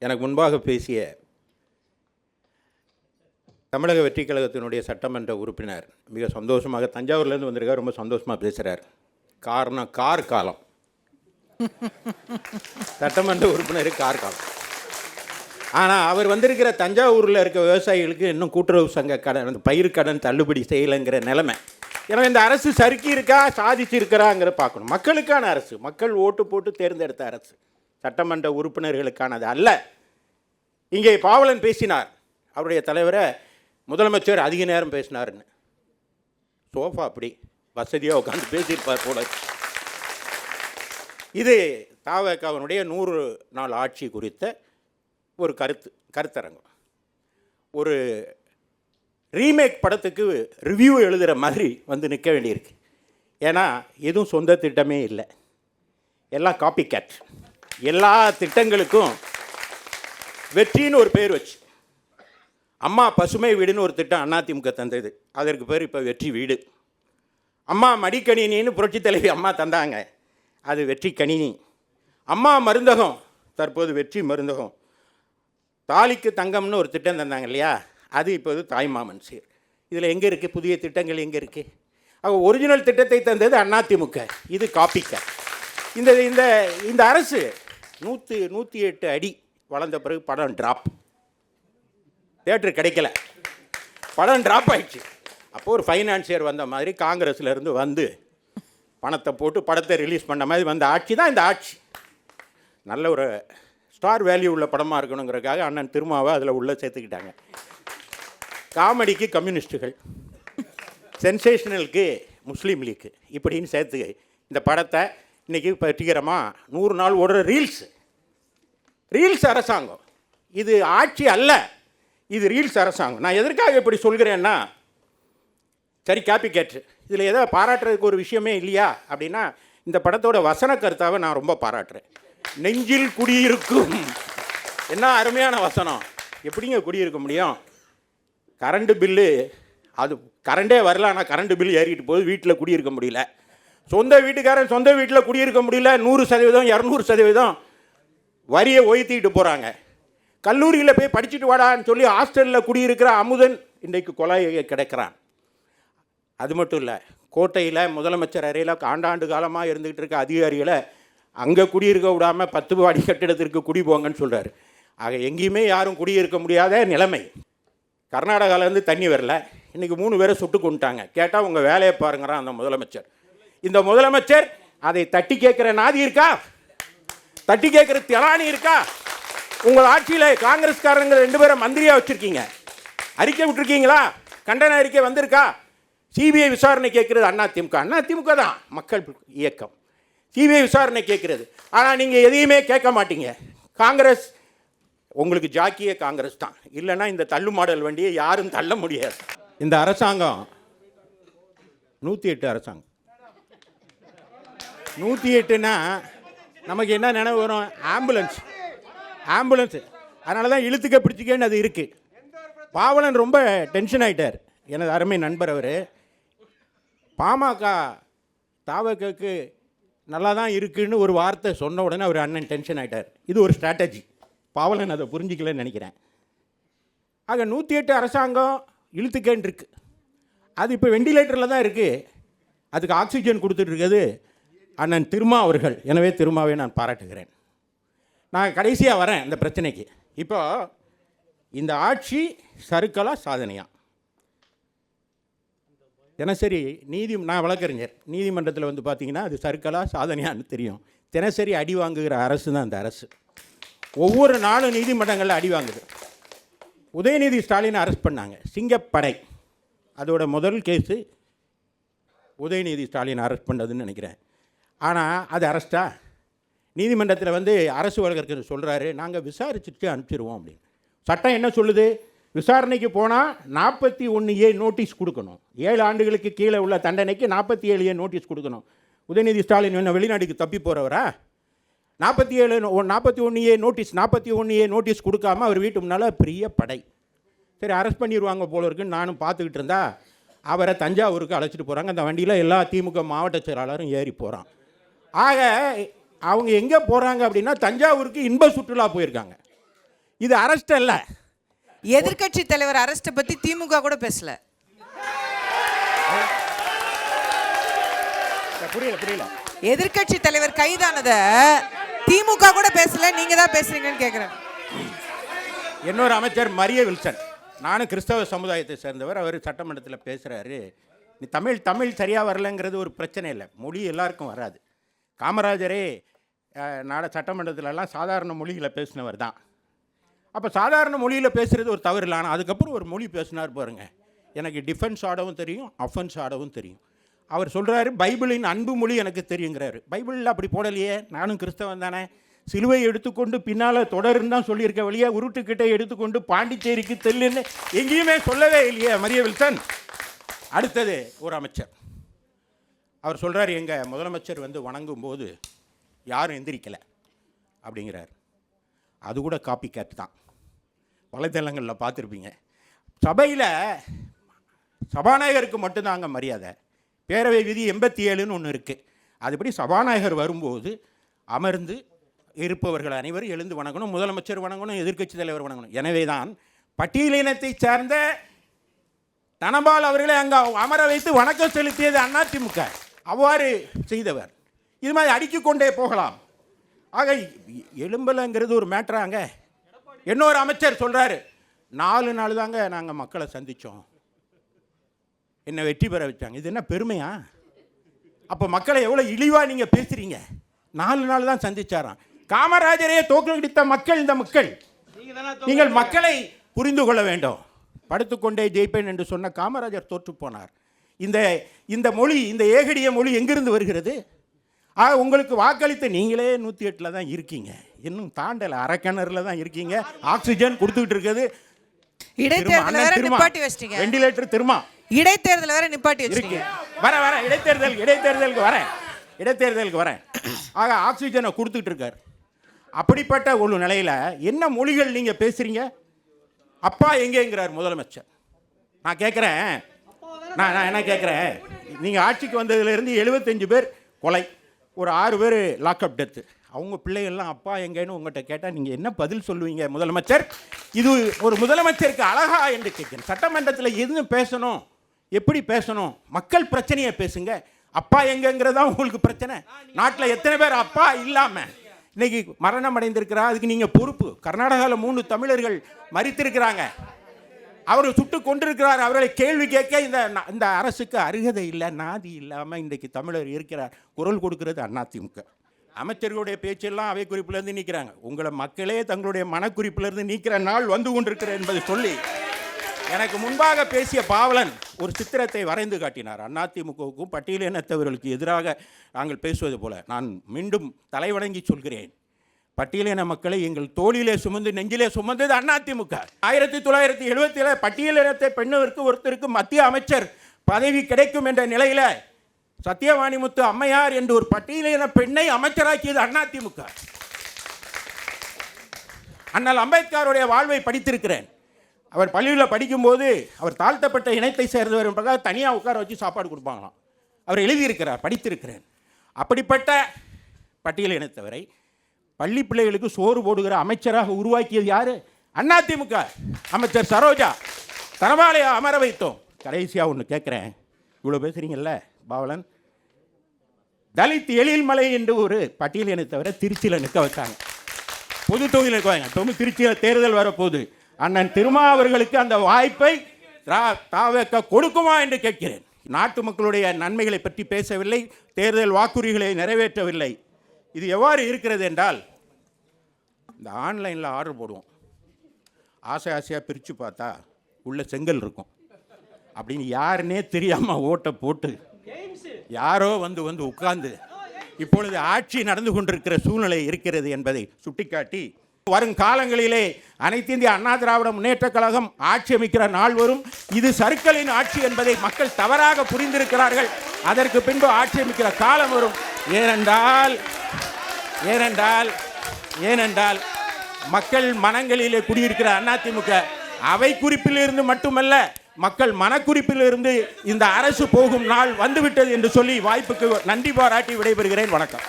எனக்கு முன்பாக பேசிய தமிழக வெற்றிக் கழகத்தினுடைய சட்டமன்ற உறுப்பினர் மிக சந்தோஷமாக தஞ்சாவூர்லேருந்து வந்திருக்கார், ரொம்ப சந்தோஷமாக பேசுகிறார். காரணம் காலம். சட்டமன்ற உறுப்பினர் காலம். ஆனால் அவர் வந்திருக்கிற தஞ்சாவூரில் இருக்க விவசாயிகளுக்கு இன்னும் கூட்டுறவு சங்க கடன், அந்த பயிர் கடன் தள்ளுபடி செய்யலைங்கிற நிலைமை. ஏன்னா இந்த அரசு சறுக்கி இருக்கா, சாதிச்சு இருக்கிறாங்கிற பார்க்கணும். மக்களுக்கான அரசு, மக்கள் ஓட்டு போட்டு தேர்ந்தெடுத்த அரசு, சட்டமன்ற உறுப்பினர்களுக்கானது அல்ல. இங்கே பாவலன் பேசினார், அவருடைய தலைவரை முதலமைச்சர் அதிக நேரம் பேசினார்னு. சோஃபா அப்படி வசதியாக உட்காந்து பேசியிருப்பார் போல. இது தவேகாவினுடைய 100 நாள் ஆட்சி குறித்த ஒரு கருத்தரங்கம். ஒரு ரீமேக் படத்துக்கு ரிவ்யூ எழுதுகிற மாதிரி வந்து நிற்க வேண்டியிருக்கு. ஏன்னா எதுவும் சொந்த திட்டமே இல்லை, எல்லாம் காப்பி கேட். எல்லா திட்டங்களுக்கும் வெற்றின்னு ஒரு பேர் வச்சு, அம்மா பசுமை வீடுன்னு ஒரு திட்டம் அதிமுக தந்தது, அதற்கு பேர் இப்போ வெற்றி வீடு. அம்மா மடிக்கணினின்னு புரட்சி தலைவி அம்மா தந்தாங்க, அது வெற்றி கணினி. அம்மா மருந்தகம், தற்போது வெற்றி மருந்தகம். தாலிக்கு தங்கம்னு ஒரு திட்டம் தந்தாங்க இல்லையா, அது இப்போது தாய்மாமன் சீர். இதில் எங்கே இருக்குது புதிய திட்டங்கள்? எங்கே இருக்குது? அவங்க ஒரிஜினல் திட்டத்தை தந்தது அதிமுக, இது காப்பிக்க. இந்த இந்த இந்த அரசு 108 அடி வளர்ந்த பிறகு படம் ட்ராப், தியேட்டர் கிடைக்கல, படம் ட்ராப் ஆயிடுச்சு. அப்போது ஒரு ஃபைனான்சியர் வந்த மாதிரி காங்கிரஸ்லேருந்து வந்து பணத்தை போட்டு படத்தை ரிலீஸ் பண்ண மாதிரி வந்த ஆட்சி தான் இந்த ஆட்சி. நல்ல ஒரு ஸ்டார் வேல்யூ உள்ள படமாக இருக்கணுங்கிறதுக்காக அண்ணன் திருமாவை அதில் உள்ளே சேர்த்துக்கிட்டாங்க. காமெடிக்கு கம்யூனிஸ்ட்டுகள், சென்சேஷனலுக்கு முஸ்லீம் லீக்கு, இப்படின்னு சேர்த்து இந்த படத்தை இன்றைக்கி வெற்றிகரமாக 100 நாள் ஓடுற ரீல்ஸ் அரசாங்கம். இது ஆட்சி அல்ல, இது ரீல்ஸ் அரசாங்கம். நான் எதற்காக இப்படி சொல்கிறேன்னா, சரி காப்பி கேட்டு இதில் ஏதோ பாராட்டுறதுக்கு ஒரு விஷயமே இல்லையா அப்படின்னா, இந்த படத்தோட வசன கருத்தாவை நான் ரொம்ப பாராட்டுறேன். நெஞ்சில் குடியிருக்கும், என்ன அருமையான வசனம். எப்படிங்க குடியிருக்க முடியும்? கரண்ட் பில்லு, அது கரண்டே வரல, ஆனால் கரண்ட் பில் ஏறிட்டு போது வீட்டில் குடியிருக்க முடியல. சொந்த வீட்டுக்காரன் சொந்த வீட்டில் குடியிருக்க முடியல. 100%, 200% வரியை ஒய்த்திக்கிட்டு போகிறாங்க. கல்லூரியில் போய் படிச்சுட்டு வாடான்னு சொல்லி ஹாஸ்டலில் குடியிருக்கிற அமுதன் இன்றைக்கு கொலை கிடைக்கிறான். அது மட்டும் இல்லை, கோட்டையில் முதலமைச்சர் அறையில் ஆண்டாண்டு காலமாக இருந்துக்கிட்டு இருக்க அதிகாரிகளை அங்கே குடியிருக்க விடாமல் 10 வாடி கட்டிடத்திற்கு குடி போங்கன்னு சொல்கிறார். ஆக எங்கேயுமே யாரும் குடியிருக்க முடியாத நிலைமை. கர்நாடகாவிலேருந்து தண்ணி வரல, இன்றைக்கி 3 பேரை சுட்டு கொண்டுட்டாங்க. கேட்டால் உங்கள் வேலையை பாருங்கிறான் அந்த முதலமைச்சர். இந்த முதலமைச்சர் அதை தட்டி கேட்குற நாதி இருக்கா? தட்டி கேட்குற திலானி இருக்கா? உங்கள் ஆட்சியில் காங்கிரஸ்காரங்க 2 பேரை மந்திரியாக வச்சுருக்கீங்க, அறிக்கை விட்டுருக்கீங்களா? கண்டன அறிக்கை வந்திருக்கா? சிபிஐ விசாரணை கேட்குறது அதிமுக தான், மக்கள் இயக்கம். சிபிஐ விசாரணை கேட்குறது. ஆனால் நீங்கள் எதையுமே கேட்க மாட்டீங்க. காங்கிரஸ் உங்களுக்கு ஜாக்கியே காங்கிரஸ் தான். இல்லைன்னா இந்த தள்ளு மாடல் வண்டியை யாரும் தள்ள முடியாது. இந்த அரசாங்கம் 108 அரசாங்கம். 108னா நமக்கு என்ன நினைவு வரும்? ஆம்புலன்ஸ். அதனால தான் இழுத்துக்க பிடிச்சிக்கன்னு அது இருக்குது. பாவலன் ரொம்ப டென்ஷன் ஆகிட்டார், எனது அருமை நண்பர். அவர் பாமக தவேகாக்கு நல்லா தான் இருக்குன்னு ஒரு வார்த்தை சொன்ன உடனே அவர் அண்ணன் டென்ஷன் ஆகிட்டார். இது ஒரு ஸ்ட்ராட்டஜி. பாவலன் அதை புரிஞ்சிக்கலன்னு நினைக்கிறேன். ஆக 108 அரசாங்கம் இழுத்துக்கேன்னு இருக்குது. அது இப்போ வெண்டிலேட்டரில் தான் இருக்குது. அதுக்கு ஆக்சிஜன் கொடுத்துட்ருக்கிறது அண்ணன் திருமா அவர்கள். எனவே திருமாவை நான் பாராட்டுகிறேன். நான் கடைசியாக வரேன் இந்த பிரச்சனைக்கு. இப்போ இந்த ஆட்சி சறுக்கலா சாதனையா? தினசரி நான் வழக்கறிஞர், நீதிமன்றத்தில் வந்து பார்த்தீங்கன்னா அது சறுக்கலா சாதனையான்னு தெரியும். தினசரி அடி வாங்குகிற அரசு தான் அந்த அரசு. ஒவ்வொரு நாளும் நீதிமன்றங்களில் அடி வாங்குது. உதயநிதி ஸ்டாலினை அரெஸ்ட் பண்ணாங்க, சிங்கப்படை. அதோட முதல் கேஸு உதயநிதி ஸ்டாலினை அரெஸ்ட் பண்ணதுன்னு நினைக்கிறேன். ஆனால் அது அரெஸ்ட்டா? நீதிமன்றத்தில் வந்து அரசு வழக்கறிஞர் சொல்கிறாரு, நாங்கள் விசாரிச்சுட்டு அனுப்பிச்சிடுவோம் அப்படின்னு. சட்டம் என்ன சொல்லுது? விசாரணைக்கு போனால் 41A நோட்டீஸ் கொடுக்கணும். 7 ஆண்டுகளுக்கு கீழே உள்ள தண்டனைக்கு 47A நோட்டீஸ் கொடுக்கணும். உதயநிதி ஸ்டாலின் என்ன வெளிநாட்டுக்கு தப்பி போகிறவரா? 41A நோட்டீஸ் கொடுக்காம அவர் வீட்டு முன்னால் பெரிய படை. சரி அரெஸ்ட் பண்ணிடுவாங்க போல இருக்குன்னு நானும் பார்த்துக்கிட்டு இருந்தா, அவரை தஞ்சாவூருக்கு அழைச்சிட்டு போகிறாங்க. அந்த வண்டியில் எல்லா திமுக மாவட்ட செயலாளரும் ஏறி போகிறான். ஆக அவங்க எங்கே போகிறாங்க அப்படின்னா தஞ்சாவூருக்கு இன்ப சுற்றுலா போயிருக்காங்க. இது அரெஸ்ட் அல்ல. எதிர்க்கட்சி தலைவர் அரெஸ்ட் பத்தி திமுக கூட பேசல. புரியல. எதிர்க்கட்சி தலைவர் கைதானத திமுக கூட பேசல, நீங்க தான் பேசுறீங்கன்னு கேக்குறேன். இன்னொரு அமைச்சர் மரிய வில்சன், நானும் கிறிஸ்தவ சமுதாயத்தை சேர்ந்தவர், அவர் சட்டமன்றத்தில் பேசுகிறாரு, நீ தமிழ் சரியாக வரலங்கிறது ஒரு பிரச்சனை இல்லை, மொழி எல்லாருக்கும் வராது. காமராஜரே சட்டமன்றத்திலலாம் சாதாரண மொழியில் பேசினவர் தான். அப்போ சாதாரண மொழியில் பேசுகிறது ஒரு தவறு இல்லை. ஆனால் அதுக்கப்புறம் ஒரு மொழி பேசினார் பாருங்க, எனக்கு டிஃபென்ஸ் ஆடவும் தெரியும், அஃபென்ஸ் ஆடவும் தெரியும். அவர் சொல்கிறாரு, பைபிளின் அன்பு மொழி எனக்கு தெரியுங்கிறாரு. பைபிளில் அப்படி போடலையே, நானும் கிறிஸ்தவன் தானே, சிலுவை எடுத்துக்கொண்டு பின்னால் தொடருன்னு தான் சொல்லியிருக்க வழியா, உருட்டுக்கிட்டே எடுத்துக்கொண்டு பாண்டிச்சேரிக்கு தெல்லுன்னு எங்கேயுமே சொல்லவே இல்லையே மரிய வில்சன். அடுத்தது ஒரு அமைச்சர், அவர் சொல்கிறார், எங்கள் முதலமைச்சர் வந்து வணங்கும் போது யாரும் எந்திரிக்கலை அப்படிங்கிறார். அது கூட காப்பி கேட் தான், வலைத்தளங்களில் பார்த்துருப்பீங்க. சபையில் சபாநாயகருக்கு மட்டும்தான் அங்கே மரியாதை. பேரவை விதி 87ன்னு ஒன்று இருக்குது. அதுபடி சபாநாயகர் வரும்போது அமர்ந்து இருப்பவர்கள் அனைவரும் எழுந்து வணங்கணும், முதலமைச்சர் வணங்கணும், எதிர்க்கட்சி தலைவர் வணங்கணும். எனவே தான் பட்டியலினத்தை சார்ந்த தனபால் அவர்களை அங்கே அமர வைத்து வணக்கம் செலுத்தியது அதிமுக. அவ்வாறு செய்தவர். இது மாதிரி அடுக்கிக்கொண்டே போகலாம். ஆக எலும்பலைங்கிறது ஒரு மேட்டராங்க. இன்னொரு அமைச்சர் சொல்கிறாரு, 4 நாள் தாங்க நாங்கள் மக்களை சந்தித்தோம், என்னை வெற்றி பெற வச்சாங்க. இது என்ன பெருமையா? அப்போ மக்களை எவ்வளோ இழிவாக நீங்கள் பேசுகிறீங்க. 4 நாள் தான் சந்திச்சாராம். காமராஜரே தோற்கடித்த மக்கள் இந்த மக்கள். நீங்கள் மக்களை புரிந்து கொள்ள வேண்டும். படுத்துக்கொண்டே ஜெயிப்பேன் என்று சொன்ன காமராஜர் தோற்று போனார். இந்த மொழி, இந்த ஏகடிய மொழி எங்கிருந்து வருகிறது? ஆக உங்களுக்கு வாக்களித்த நீங்களே 108ல் தான் இருக்கீங்க, இன்னும் தாண்டலை, அரைக்கிணறுல தான் இருக்கீங்க. ஆக்சிஜன் கொடுத்துக்கிட்டு இருக்குது. வெண்டிலேட்டர் திரும்ப இடைத்தேர்தல் வேற நிப்பாட்டி வச்சிருக்கீங்க. வர இடைத்தேர்தலுக்கு வரேன். ஆக ஆக்சிஜனை கொடுத்துட்டு இருக்கார். அப்படிப்பட்ட ஒரு நிலையில் என்ன மொழிகள் நீங்க பேசுறீங்க? அப்பா எங்கேங்கிறார் முதலமைச்சர். நான் கேட்குறேன், நான் என்ன கேட்குறேன், நீங்கள் ஆட்சிக்கு வந்ததுலேருந்து 75 பேர் கொலை, ஒரு 6 பேர் லாக்அப் டெத்து. அவங்க பிள்ளைகள்லாம் அப்பா எங்கேன்னு உங்கள்கிட்ட கேட்டால் நீங்கள் என்ன பதில் சொல்லுவீங்க முதலமைச்சர்? இது ஒரு முதலமைச்சருக்கு அழகா என்று கேட்குறேன். சட்டமன்றத்தில் எதுவும் பேசணும், எப்படி பேசணும்? மக்கள் பிரச்சனையை பேசுங்க. அப்பா எங்கங்கிறதா உங்களுக்கு பிரச்சனை. நாட்டில் எத்தனை பேர் அப்பா இல்லாமல் இன்னைக்கு மரணம் அடைந்திருக்கிறா? அதுக்கு நீங்கள் பொறுப்பு. கர்நாடகாவில் 3 தமிழர்கள் மரித்திருக்கிறாங்க, அவர்கள் சுட்டு கொண்டிருக்கிறார். அவர்களை கேள்வி கேட்க இந்த அரசுக்கு அருகதை இல்லை, நாதி இல்லாமல் இன்றைக்கு தமிழர் இருக்கிறார். குரல் கொடுக்கிறது அதிமுக. அமைச்சர்களுடைய பேச்செல்லாம் அவை குறிப்பிலிருந்து நீக்கிறாங்க. உங்களை மக்களே தங்களுடைய மனக்குறிப்பிலிருந்து நீக்கிற நாள் வந்து கொண்டிருக்கிற என்பதை சொல்லி எனக்கு முன்பாக பேசிய பாவலன் ஒரு சித்திரத்தை வரைந்து காட்டினார். அதிமுகவுக்கும் பட்டியலினத்தவர்களுக்கு எதிராக நாங்கள் பேசுவது போல. நான் மீண்டும் தலைவணங்கி சொல்கிறேன், பட்டியலின மக்களை எங்கள் தோளிலே சுமந்து நெஞ்சிலே சுமந்தது அதிமுக. 1977 பட்டியலினத்தை பெண்ணுவதற்கு ஒருத்தருக்கு மத்திய அமைச்சர் பதவி கிடைக்கும் என்ற நிலையில் சத்தியவாணிமுத்து அம்மையார் என்று ஒரு பட்டியலின பெண்ணை அமைச்சராக்கியது அதிமுக. அண்ணல் அம்பேத்கருடைய வாழ்வை படித்திருக்கிறேன். அவர் பள்ளியில் படிக்கும்போது அவர் தாழ்த்தப்பட்ட இனத்தை சேர்ந்தவர் என்பதாக தனியாக உட்கார வச்சு சாப்பாடு கொடுப்பாங்களாம். அவர் எழுதியிருக்கிறார், படித்திருக்கிறேன். அப்படிப்பட்ட பட்டியல் இனத்தவரை பள்ளி பிள்ளைகளுக்கு சோறு போடுகிற அமைச்சராக உருவாக்கியது யார்? அதிமுக. அமைச்சர் சரோஜா தனபாலையை அமர வைத்தோம். கடைசியாக ஒன்று கேட்குறேன், இவ்வளோ பேசுகிறீங்கல்ல பாவலன், தலித் எழில்மலை என்று ஒரு பட்டியல் இனத்தவரை திருச்சியில் நிற்க வச்சாங்க, பொது தொகுதியில் நிற்க வைங்க. திருச்சியில் தேர்தல் வரப்போகுது. அண்ணன் திருமாவர்களுக்கு அந்த வாய்ப்பை தாவேக்க கொடுக்குமா என்று கேட்கிறேன். நாட்டு மக்களுடைய நன்மைகளை பற்றி பேசவில்லை, தேர்தல் வாக்குறுதிகளை நிறைவேற்றவில்லை. இது எவ்வாறு இருக்கிறது என்றால், இந்த ஆன்லைனில் ஆர்டர் போடுவோம், ஆசையாக பிரித்து பார்த்தா உள்ள செங்கல் இருக்கும் அப்படின்னு யாருன்னே தெரியாமல் ஓட்டை போட்டு யாரோ வந்து உட்கார்ந்து இப்பொழுது ஆட்சி நடந்து கொண்டிருக்கிற சூழ்நிலை இருக்கிறது என்பதை சுட்டிக்காட்டி, வரும் காலங்களிலே அனைத்து இந்திய அண்ணா திராவிட முன்னேற்றக் கழகம் ஆட்சி அமைக்கிற நாள் வரும். இது சறுக்கலின் ஆட்சி என்பதை மக்கள் தவறாக புரிந்திருக்கிறார்கள். அதற்கு பின்பு ஆட்சி அமைக்கிற காலம் வரும். ஏனென்றால் மக்கள் மனங்களிலே குடியிருக்கிற அதிமுக அவை குறிப்பிலிருந்து மட்டுமல்ல, மக்கள் மனக்குறிப்பிலிருந்து இந்த அரசு போகும் நாள் வந்துவிட்டது என்று சொல்லி வாய்ப்புக்கு நன்றி பாராட்டி விடைபெறுகிறேன். வணக்கம்.